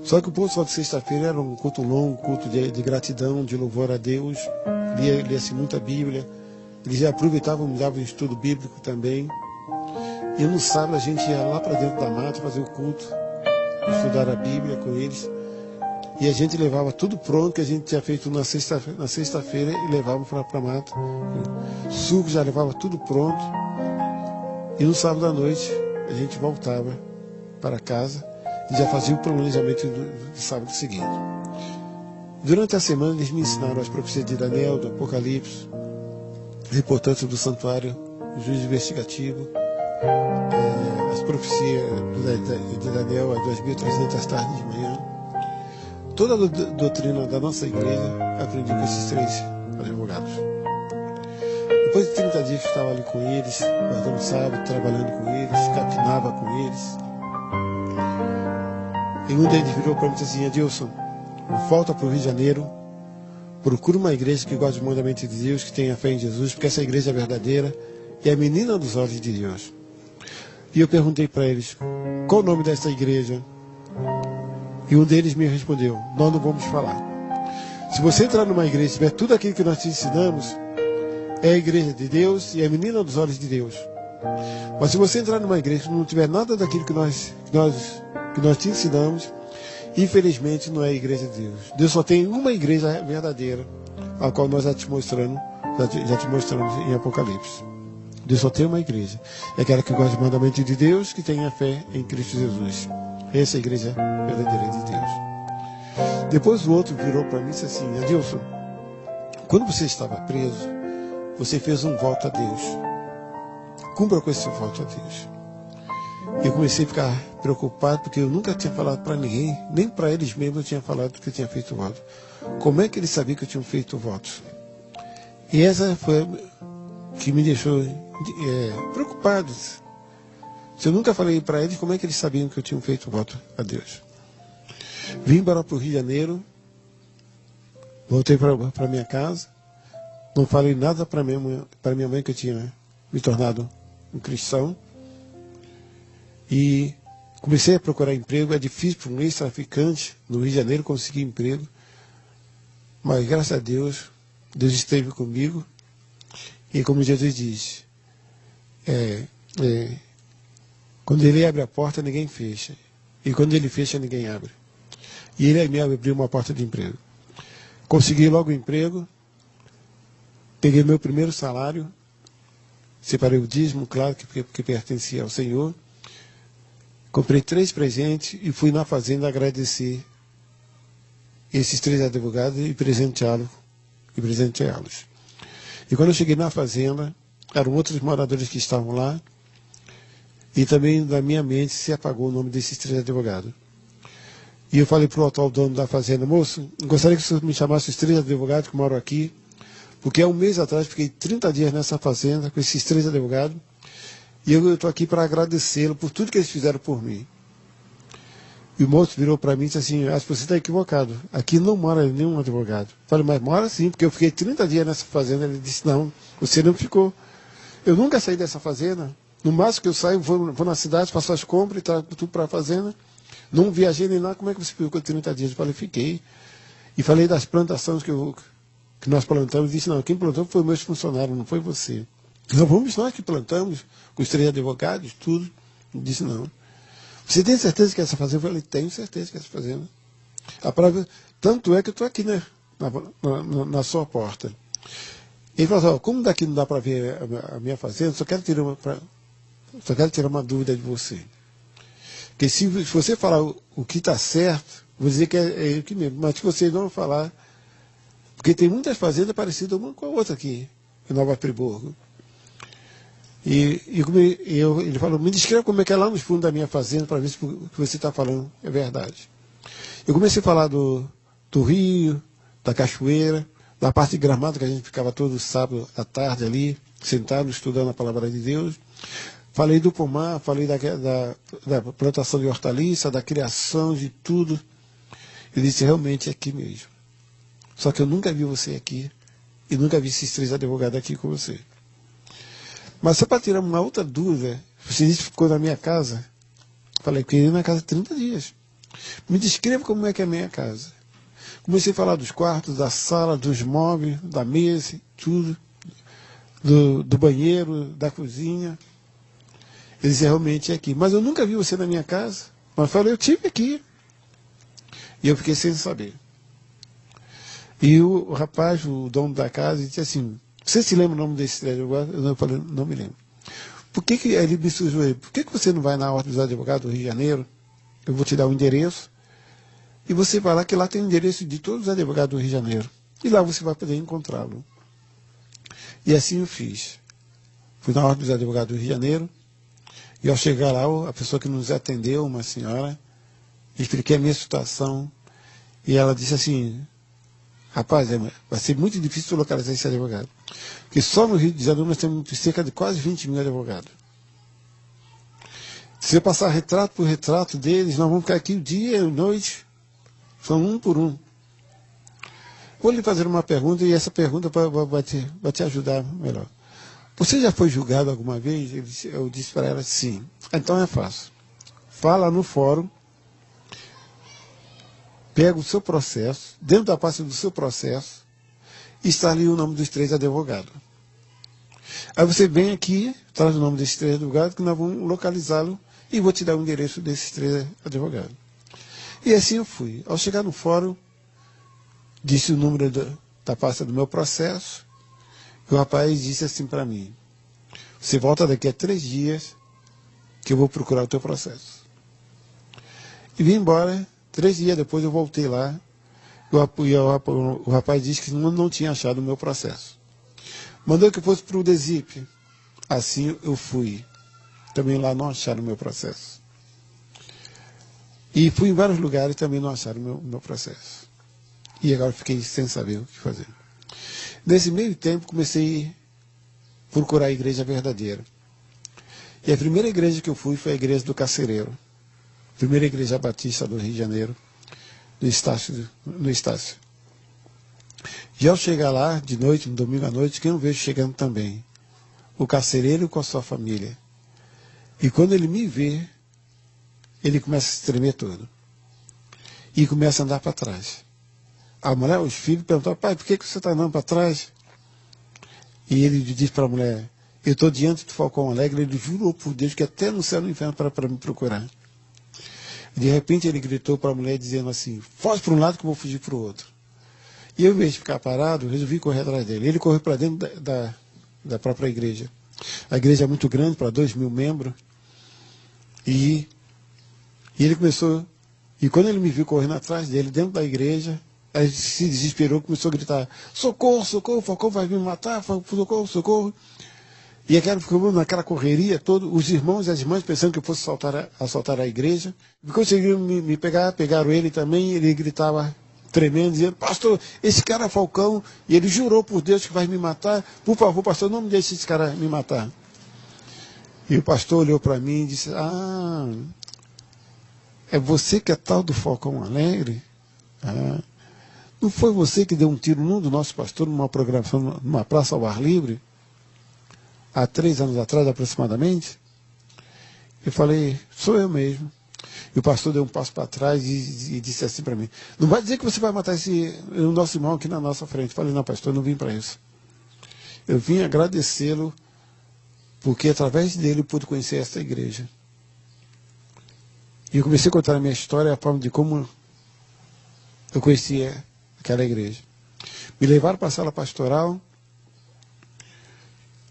Só que o culto de sexta-feira era um culto longo, um culto de gratidão, de louvor a Deus. Lia-se muita Bíblia. Eles já aproveitavam, me davam estudo bíblico também. E no sábado a gente ia lá para dentro da mata fazer o culto, estudar a Bíblia com eles. E a gente levava tudo pronto que a gente tinha feito na sexta-feira e levava para a mata. Suco já levava tudo pronto. E no sábado à noite a gente voltava para casa e já fazia o planejamento do sábado seguinte. Durante a semana eles me ensinaram as profecias de Daniel, do Apocalipse, a importância do santuário, o juízo investigativo, as profecias de Daniel às 2.300 tardes de manhã. Toda a doutrina da nossa igreja aprendi com esses 3 advogados. Depois de 30 dias que estava ali com eles, guardando sábado, trabalhando com eles, capinava com eles. E um deles virou para mim e disse assim: Adilson, volta para o Rio de Janeiro, procura uma igreja que goste dos mandamentos de Deus, que tenha fé em Jesus, porque essa igreja é verdadeira e é a menina dos olhos de Deus. E eu perguntei para eles, qual o nome dessa igreja? E um deles me respondeu, nós não vamos falar. Se você entrar numa igreja e tiver tudo aquilo que nós te ensinamos, é a igreja de Deus e é a menina dos olhos de Deus. Mas se você entrar numa igreja e não tiver nada daquilo que nós te ensinamos, infelizmente não é a igreja de Deus. Deus só tem uma igreja verdadeira, a qual nós já te mostramos em Apocalipse. Deus só tem uma igreja. É aquela que gosta do mandamento de Deus, que tem a fé em Cristo Jesus. Essa é a igreja verdadeira de Deus. Depois o outro virou para mim e disse assim: Adilson, quando você estava preso, você fez um voto a Deus. Cumpra com esse voto a Deus. Eu comecei a ficar preocupado, porque eu nunca tinha falado para ninguém, nem para eles mesmos eu tinha falado que eu tinha feito o voto. Como é que eles sabiam que eu tinha feito o voto? E essa foi que me deixou preocupado. Se eu nunca falei para eles, como é que eles sabiam que eu tinha feito o voto a Deus? Vim embora para o Rio de Janeiro, voltei para minha casa, não falei nada para minha mãe que eu tinha me tornado um cristão. E comecei a procurar emprego. É difícil para um ex-traficante no Rio de Janeiro conseguir emprego. Mas graças a Deus, Deus esteve comigo. E como Jesus diz, quando Ele abre a porta, ninguém fecha. E quando Ele fecha, ninguém abre. E Ele me abriu uma porta de emprego. Consegui logo o emprego. Peguei meu primeiro salário. Separei o dízimo, claro, que pertencia ao Senhor. Comprei 3 presentes e fui na fazenda agradecer esses 3 advogados e presenteá-los. E quando eu cheguei na fazenda, eram outros moradores que estavam lá, e também na minha mente se apagou o nome desses 3 advogados. E eu falei para o atual dono da fazenda: moço, gostaria que o senhor me chamasse os 3 advogados que moram aqui, porque há um mês atrás fiquei 30 dias nessa fazenda com esses 3 advogados, e eu estou aqui para agradecê-lo por tudo que eles fizeram por mim. E o moço virou para mim e disse assim: acho que você está equivocado. Aqui não mora nenhum advogado. Eu falei: mas mora sim, porque eu fiquei 30 dias nessa fazenda. Ele disse: não, você não ficou. Eu nunca saí dessa fazenda. No máximo que eu saio, vou na cidade, faço as compras e trago tudo para a fazenda. Não viajei nem lá. Como é que você ficou 30 dias? Eu falei: fiquei. E falei das plantações que nós plantamos. Ele disse: não, quem plantou foi meus funcionários, não foi você. Não fomos nós que plantamos, com os 3 advogados, tudo. Ele disse: não. Você tem certeza que essa fazenda? Eu falei: tenho certeza que essa fazenda. A prova, tanto é que eu estou aqui, né, na sua porta. Ele falou assim: como daqui não dá para ver a minha fazenda, só quero tirar uma dúvida de você. Porque se você falar o que está certo, vou dizer que é ele que mesmo. Mas se você não falar, porque tem muitas fazendas parecidas uma com a outra aqui, em Nova Friburgo. Ele falou: me descreva como é que é lá no fundo da minha fazenda, para ver se o que você está falando é verdade. Eu comecei a falar do rio, da cachoeira, da parte de Gramado, que a gente ficava todo sábado à tarde ali, sentado, estudando a palavra de Deus. Falei do pomar, falei da plantação de hortaliça, da criação de tudo. Ele disse: realmente é aqui mesmo. Só que eu nunca vi você aqui, e nunca vi esses 3 advogados aqui com você. Mas só para tirar uma outra dúvida, você disse que ficou na minha casa. Falei: fiquei na casa 30 dias. Me descreva como é que é a minha casa. Comecei a falar dos quartos, da sala, dos móveis, da mesa, tudo, do banheiro, da cozinha. Ele disse, realmente é aqui. Mas eu nunca vi você na minha casa. Mas eu falei, eu estive aqui. E eu fiquei sem saber. E o rapaz, o dono da casa, disse assim, você se lembra o nome desse advogado? Eu falei, não me lembro. Por que ele me sugeriu? Por que você não vai na Ordem dos Advogados do Rio de Janeiro? Eu vou te dar o endereço. E você vai lá, que lá tem o endereço de todos os advogados do Rio de Janeiro. E lá você vai poder encontrá-lo. E assim eu fiz. Fui na Ordem dos Advogados do Rio de Janeiro. E ao chegar lá, a pessoa que nos atendeu, uma senhora, expliquei a minha situação. E ela disse assim, rapaz, vai ser muito difícil localizar esse advogado. Porque só no Rio de Janeiro nós temos cerca de quase 20 mil advogados. Se você passar retrato por retrato deles, nós vamos ficar aqui o dia e a noite. São um por um. Vou lhe fazer uma pergunta e essa pergunta vai te ajudar melhor. Você já foi julgado alguma vez? Eu disse para ela, sim. Então é fácil. Fala no fórum, pega o seu processo, dentro da pasta do seu processo, está ali o nome dos 3 advogados. Aí você vem aqui, traz o nome desses 3 advogados, que nós vamos localizá-lo e vou te dar o endereço desses 3 advogados. E assim eu fui. Ao chegar no fórum, disse o número da pasta do meu processo, e o rapaz disse assim para mim, você volta daqui a 3 dias que eu vou procurar o teu processo. E vim embora, 3 dias depois eu voltei lá, e o rapaz disse que não tinha achado o meu processo. Mandou que eu fosse para o DESIP. Assim eu fui. Também lá não acharam o meu processo. E fui em vários lugares e também não acharam o meu processo. E agora fiquei sem saber o que fazer. Nesse meio tempo comecei a procurar a igreja verdadeira. E a primeira igreja que eu fui foi a igreja do Carcereiro. Primeira igreja batista do Rio de Janeiro, no Estácio. E ao chegar lá, de noite, no domingo à noite, quem eu vejo chegando também? O carcereiro com a sua família. E quando ele me vê, ele começa a se tremer todo. E começa a andar para trás. A mulher, os filhos perguntaram, pai, por que você está andando para trás? E ele disse para a mulher, eu estou diante do Falcão Alegre, ele jurou por Deus que até no céu e no inferno para me procurar. De repente ele gritou para a mulher dizendo assim, foge para um lado que eu vou fugir para o outro. E eu, em vez de ficar parado, resolvi correr atrás dele. Ele correu para dentro da própria igreja. A igreja é muito grande, para 2.000 membros. E ele começou, e quando ele me viu correndo atrás dele, dentro da igreja, ele se desesperou, começou a gritar, socorro, socorro, o Falcão vai me matar, socorro, socorro. E ficou naquela correria toda, os irmãos e as irmãs pensando que eu fosse assaltar a igreja. E conseguiram me pegar, pegaram ele também, ele gritava tremendo, dizendo, pastor, esse cara é Falcão, e ele jurou por Deus que vai me matar, por favor, pastor, não me deixe esse cara me matar. E o pastor olhou para mim e disse, é você que é tal do Falcão Alegre? Não foi você que deu um tiro num do nosso pastor numa programação, numa praça ao ar livre? Há 3 anos atrás, aproximadamente? Eu falei, sou eu mesmo. E o pastor deu um passo para trás e disse assim para mim, não vai dizer que você vai matar o nosso irmão aqui na nossa frente. Eu falei, não, pastor, eu não vim para isso. Eu vim agradecê-lo, porque através dele eu pude conhecer esta igreja. E eu comecei a contar a minha história, a forma de como eu conhecia aquela igreja. Me levaram para a sala pastoral,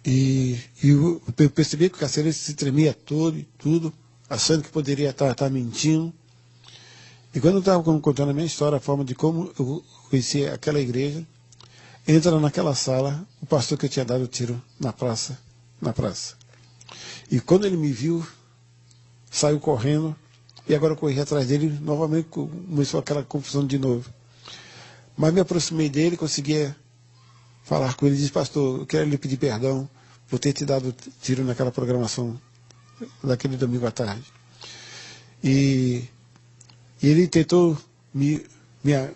e eu percebi que o carcereiro se tremia todo e tudo, achando que poderia estar mentindo. E quando eu estava contando a minha história, a forma de como eu conhecia aquela igreja, entra naquela sala o pastor que eu tinha dado o tiro na praça. E quando ele me viu, saiu correndo, e agora eu corri atrás dele, novamente começou aquela confusão de novo. Mas me aproximei dele, conseguia falar com ele, disse, pastor, eu quero lhe pedir perdão por ter te dado tiro naquela programação daquele domingo à tarde. E ele tentou me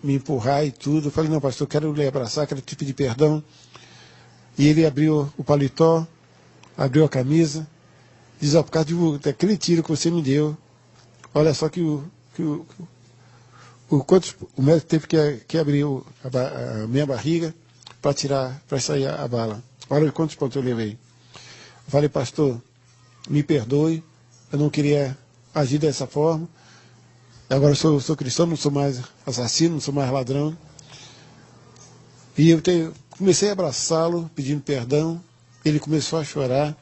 empurrar e tudo. Eu falei, não, pastor, eu quero lhe abraçar, quero te pedir perdão. E ele abriu o paletó, abriu a camisa, diz, por causa daquele tiro que você me deu, olha só que o médico teve que abrir a minha barriga para sair a bala. Olha quantos pontos eu levei. Eu falei, pastor, me perdoe, eu não queria agir dessa forma. Agora eu sou cristão, não sou mais assassino, não sou mais ladrão. E comecei a abraçá-lo, pedindo perdão. Ele começou a chorar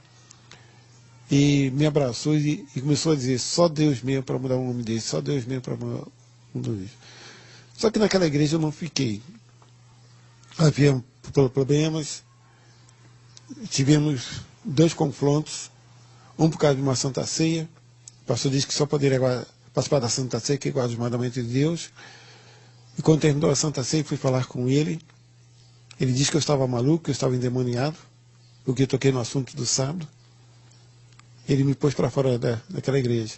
e me abraçou e começou a dizer, só Deus mesmo para mudar um homem desse, só Deus mesmo para mudar um homem desse. Só que naquela igreja eu não fiquei. Havia problemas, tivemos 2 confrontos, um por causa de uma Santa Ceia. O pastor disse que só poderia participar da Santa Ceia que guarda os mandamentos de Deus. E quando terminou a Santa Ceia, fui falar com ele. Ele disse que eu estava maluco, que eu estava endemoniado, porque eu toquei no assunto do sábado. Ele me pôs para fora daquela igreja.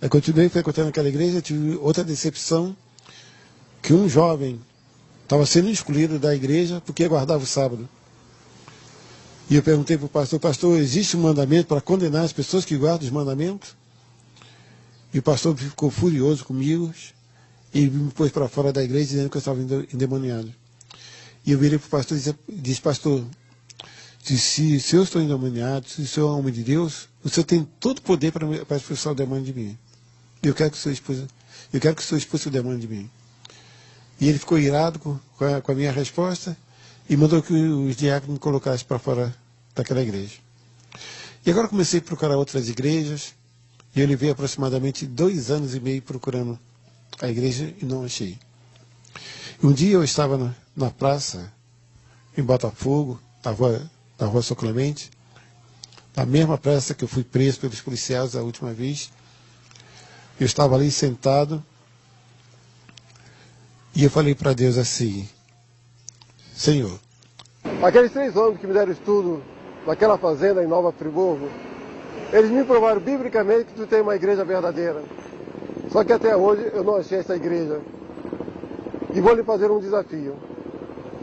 Eu continuei frequentando aquela igreja, tive outra decepção, que um jovem estava sendo excluído da igreja porque guardava o sábado. E eu perguntei para o pastor, pastor, existe um mandamento para condenar as pessoas que guardam os mandamentos? E o pastor ficou furioso comigo e me pôs para fora da igreja dizendo que eu estava endemoniado. E eu virei para o pastor e disse, pastor, se eu estou endemoniado, se o senhor é homem de Deus, o senhor tem todo o poder para expulsar o demônio de mim. Eu quero que o senhor expulse o demônio de mim. E ele ficou irado com a minha resposta e mandou que os diáconos me colocassem para fora daquela igreja. E agora comecei a procurar outras igrejas, e eu levei aproximadamente 2 anos e meio procurando a igreja e não achei. Um dia eu estava na praça, em Botafogo, na rua São Clemente, na mesma praça que eu fui preso pelos policiais a última vez. Eu estava ali sentado, e eu falei para Deus assim, Senhor, aqueles 3 homens que me deram estudo naquela fazenda em Nova Friburgo, eles me provaram biblicamente que tu tem uma igreja verdadeira. Só que até hoje eu não achei essa igreja. E vou lhe fazer um desafio.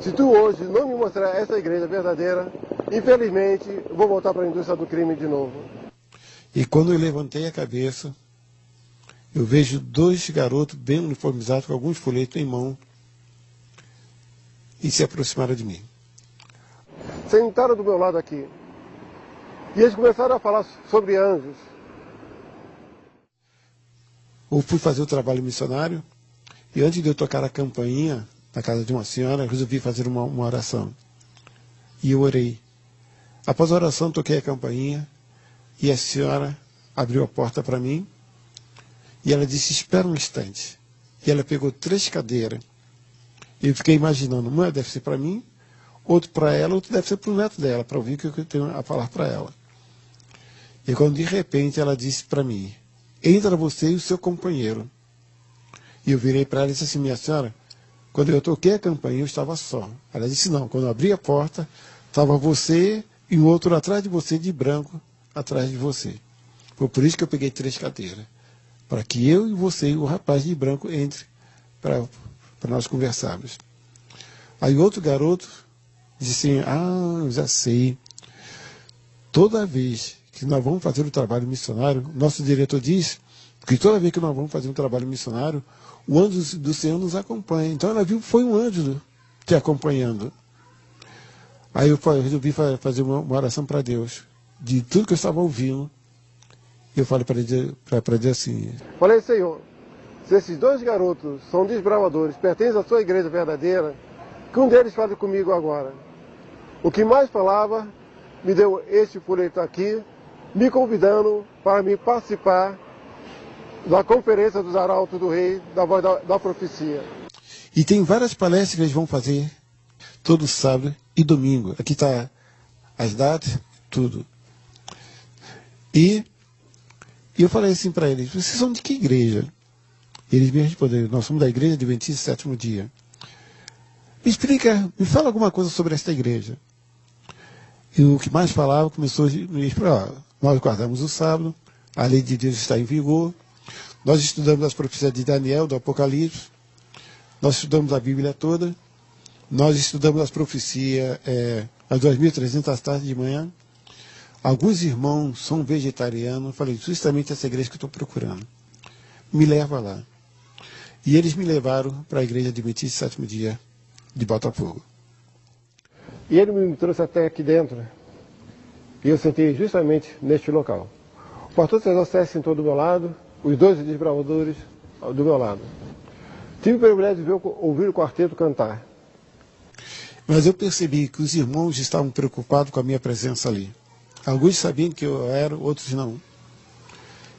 Se tu hoje não me mostrar essa igreja verdadeira, infelizmente eu vou voltar para a indústria do crime de novo. E quando eu levantei a cabeça, eu vejo 2 garotos bem uniformizados, com alguns folhetos em mão, e se aproximaram de mim. Sentaram do meu lado aqui. E eles começaram a falar sobre anjos. Eu fui fazer o trabalho missionário, e antes de eu tocar a campainha na casa de uma senhora, eu resolvi fazer uma oração. E eu orei. Após a oração, toquei a campainha, e a senhora abriu a porta para mim, e ela disse, espera um instante. E ela pegou 3 cadeiras. E eu fiquei imaginando, uma deve ser para mim, outro para ela, outro deve ser para o neto dela, para ouvir o que eu tenho a falar para ela. E quando de repente ela disse para mim, entra você e o seu companheiro. E eu virei para ela e disse assim, minha senhora, quando eu toquei a campainha eu estava só. Ela disse, não, quando eu abri a porta, estava você e um outro atrás de você, de branco, atrás de você. Foi por isso que eu peguei 3 cadeiras. Para que eu e você e o rapaz de branco entre para nós conversarmos. Aí outro garoto disse assim, eu já sei. Toda vez que nós vamos fazer o trabalho missionário, nosso diretor diz que toda vez que nós vamos fazer um trabalho missionário, o anjo do Senhor nos acompanha. Então ela viu que foi um anjo te acompanhando. Aí eu resolvi fazer uma oração para Deus, de tudo que eu estava ouvindo. Eu falei para dizer assim, falei, Senhor, se esses 2 garotos são desbravadores, pertencem à sua igreja verdadeira, que um deles fale comigo agora. O que mais falava, me deu este folheto aqui, me convidando para me participar da conferência dos arautos do rei, da voz da profecia. E tem várias palestras que eles vão fazer todo sábado e domingo. Aqui está as datas, tudo. E eu falei assim para eles, vocês são de que igreja? E eles me responderam, nós somos da igreja Adventista 7º Dia. Me explica, me fala alguma coisa sobre esta igreja. E o que mais falava começou a me explicar, nós guardamos o sábado, a lei de Deus está em vigor, nós estudamos as profecias de Daniel, do Apocalipse, nós estudamos a Bíblia toda, nós estudamos as profecias às 2.300 tardes de manhã. Alguns irmãos são vegetarianos. Eu falei, justamente essa igreja que eu estou procurando. Me leva lá. E eles me levaram para a igreja Adventista Sétimo Dia de Botafogo. E ele me trouxe até aqui dentro. E eu sentei justamente neste local. O pastor César César sentou do meu lado, os dois desbravadores do meu lado. Tive o privilégio de ouvir o quarteto cantar. Mas eu percebi que os irmãos estavam preocupados com a minha presença ali. Alguns sabiam que eu era, outros não.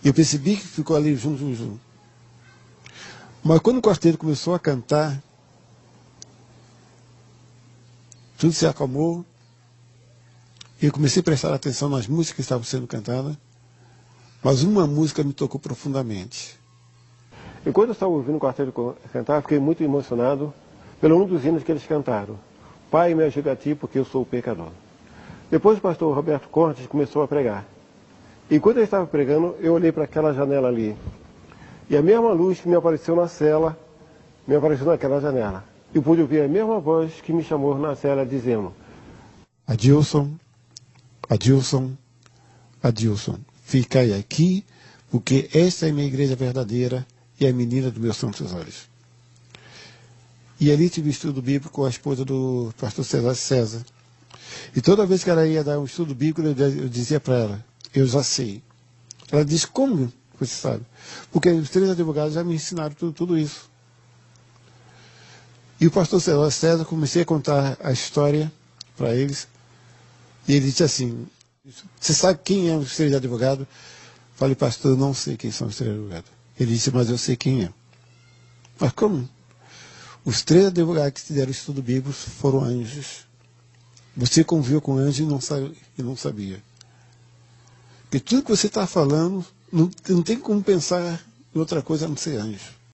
E eu percebi que ficou ali junto. Mas quando o quarteto começou a cantar, tudo se acalmou. E eu comecei a prestar atenção nas músicas que estavam sendo cantadas. Mas uma música me tocou profundamente. Enquanto eu estava ouvindo o quarteto cantar, fiquei muito emocionado pelo um dos hinos que eles cantaram. Pai, me ajuda a ti, porque eu sou o pecador. Depois o pastor Roberto Cortes começou a pregar. E quando ele estava pregando, eu olhei para aquela janela ali. E a mesma luz que me apareceu na cela, me apareceu naquela janela. E pude ouvir a mesma voz que me chamou na cela, dizendo: Adilson, Adilson, Adilson, ficai aqui, porque esta é a minha igreja verdadeira e a menina dos meus santos olhos. E ali tive estudo bíblico com a esposa do pastor César. E toda vez que ela ia dar um estudo bíblico, eu dizia para ela: eu já sei. Ela disse: como você sabe? Porque os 3 advogados já me ensinaram tudo isso. E o pastor César, comecei a contar a história para eles. E ele disse assim: você sabe quem é os 3 advogados? Falei: pastor, eu não sei quem são os 3 advogados. Ele disse: mas eu sei quem é. Mas como? Os 3 advogados que te deram estudo bíblico foram anjos. Você conviveu com anjos e não sabia. Porque tudo que você está falando, não tem como pensar em outra coisa a não ser anjo.